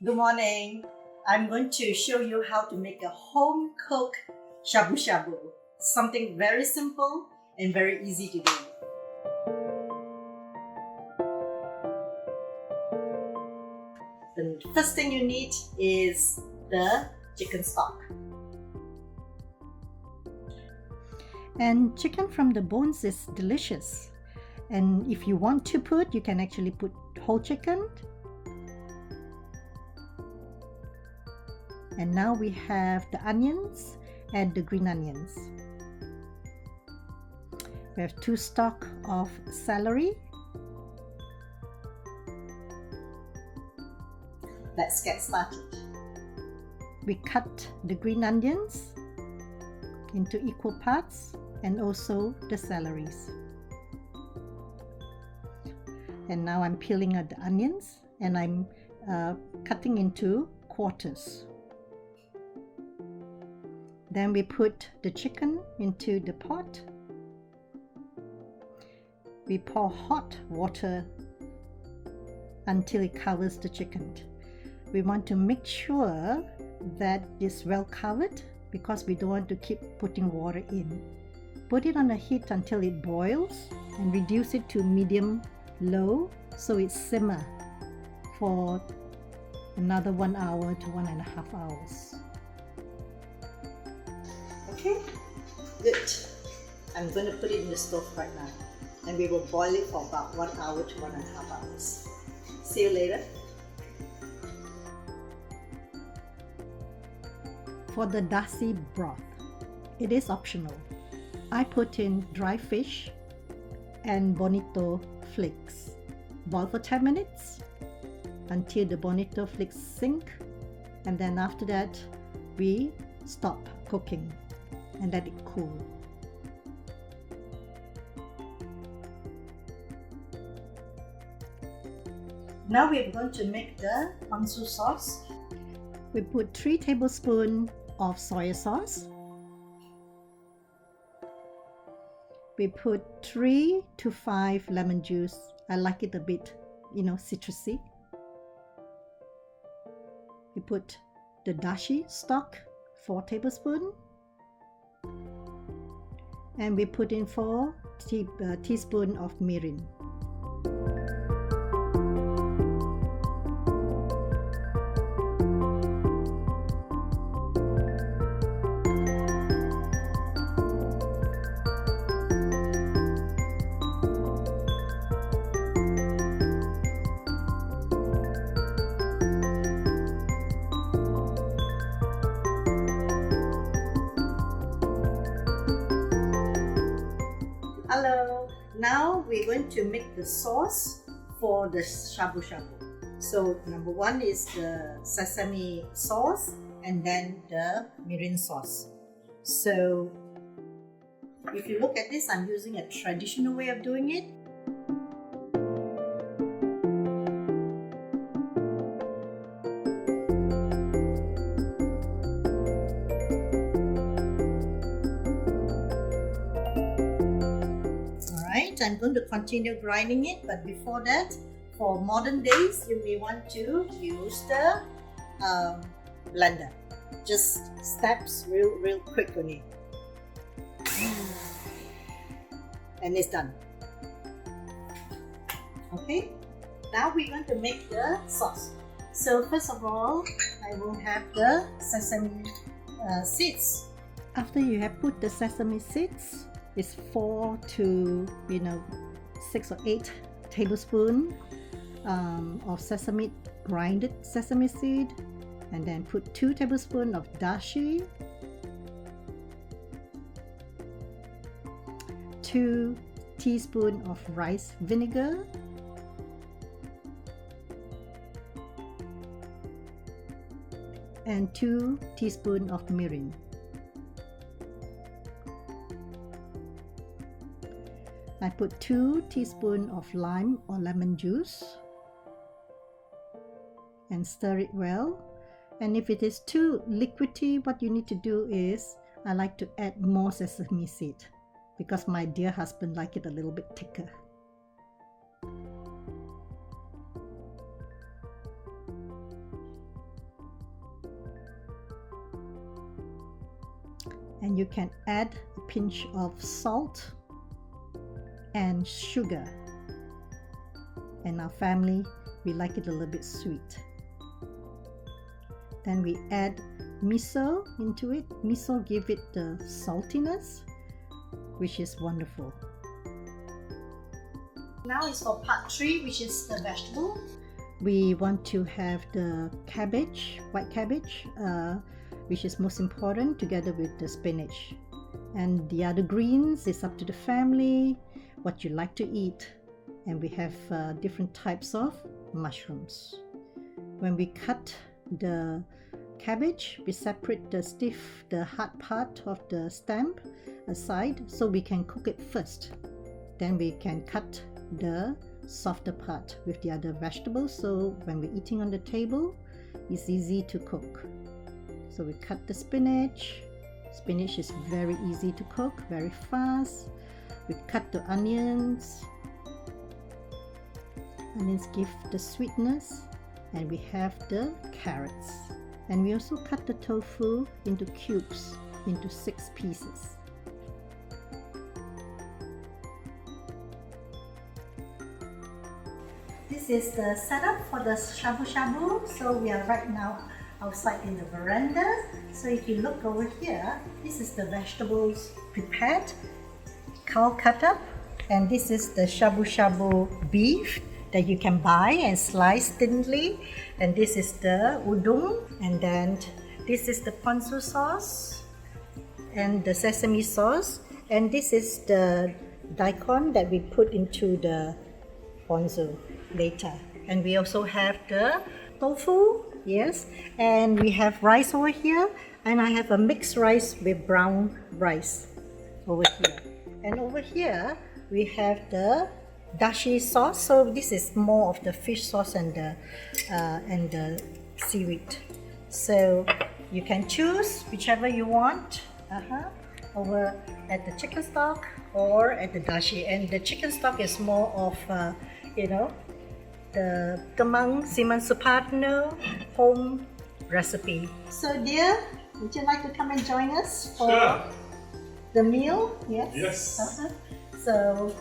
Good morning. I'm going to show you how to make a home-cooked shabu-shabu. Something very simple and very easy to do. The first thing you need is the chicken stock. And chicken from the bones is delicious. And if you want to put, you can actually put whole chicken. And now we have the onions and the green onions. We have 2 stalks of celery. Let's get started. We cut the green onions into equal parts and also the celeries. And now I'm peeling out the onions and I'm cutting into quarters. Then we put the chicken into the pot. We pour hot water until it covers the chicken. We want to make sure that it's well covered because we don't want to keep putting water in. Put it on a heat until it boils and reduce it to medium-low so it simmers for another 1 hour to 1.5 hours. Okay, good. I'm going to put it in the stove right now and we will boil it for about 1 hour to 1.5 hours. See you later. For the dasi broth, it is optional. I put in dry fish and bonito flakes. Boil for 10 minutes until the bonito flakes sink, and then after that we stop cooking and let it cool. Now we're going to make the ponzu sauce. We put 3 tablespoons of soy sauce. We put 3 to 5 lemon juice. I like it a bit, citrusy. We put the dashi stock, 4 tablespoons. And we put in 4 teaspoons of mirin. Hello, now we're going to make the sauce for the shabu-shabu. So number 1 is the sesame sauce and then the mirin sauce. So if you look at this, I'm using a traditional way of doing it. I'm going to continue grinding it, but before that, for modern days, you may want to use the blender. Just steps real quick on it. And it's done. Okay, now we're going to make the sauce. So first of all, I will have the sesame seeds. After you have put the sesame seeds, it's 4 to 6 or 8 tablespoons of sesame, grinded sesame seed, and then put 2 tablespoons of dashi, 2 teaspoons of rice vinegar, and 2 teaspoons of mirin. I put 2 teaspoons of lime or lemon juice and stir it well. And if it is too liquidy, what you need to do is, I like to add more sesame seed because my dear husband likes it a little bit thicker. and you can add a pinch of salt and sugar. And our family, we like it a little bit sweet. Then we add miso into it. Miso give it the saltiness, which is wonderful. Now is for part 3, which is the vegetable. We want to have the cabbage, white cabbage, which is most important, together with the spinach. And the other greens is up to the family, what you like to eat. And we have different types of mushrooms. When we cut the cabbage, we separate the hard part of the stem aside so we can cook it first. Then we can cut the softer part with the other vegetables, so when we're eating on the table, it's easy to cook. So we cut the spinach. Spinach is very easy to cook, very fast. We cut the onions. Onions give the sweetness, and we have the carrots. And we also cut the tofu into cubes, into 6 pieces. This is the setup for the shabu-shabu. So we are right now outside in the veranda. So if you look over here, this is the vegetables prepared, all cut up. And this is the shabu-shabu beef that you can buy and slice thinly. And this is the udon. And then this is the ponzu sauce and the sesame sauce. And this is the daikon that we put into the ponzu later. And we also have the tofu, yes, and we have rice over here, and I have a mixed rice with brown rice over here. And over here we have the dashi sauce, so this is more of the fish sauce and the seaweed. So you can choose whichever you want over at the chicken stock or at the dashi. And the chicken stock is more of the Kemang Suparno home recipe. So dear, would you like to come and join us for the meal? Yes. Yes. So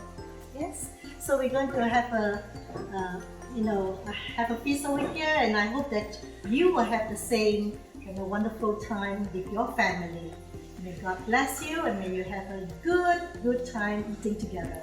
yes. So we're going to have a feast over here, and I hope that you will have the same wonderful time with your family. May God bless you, and may you have a good time eating together.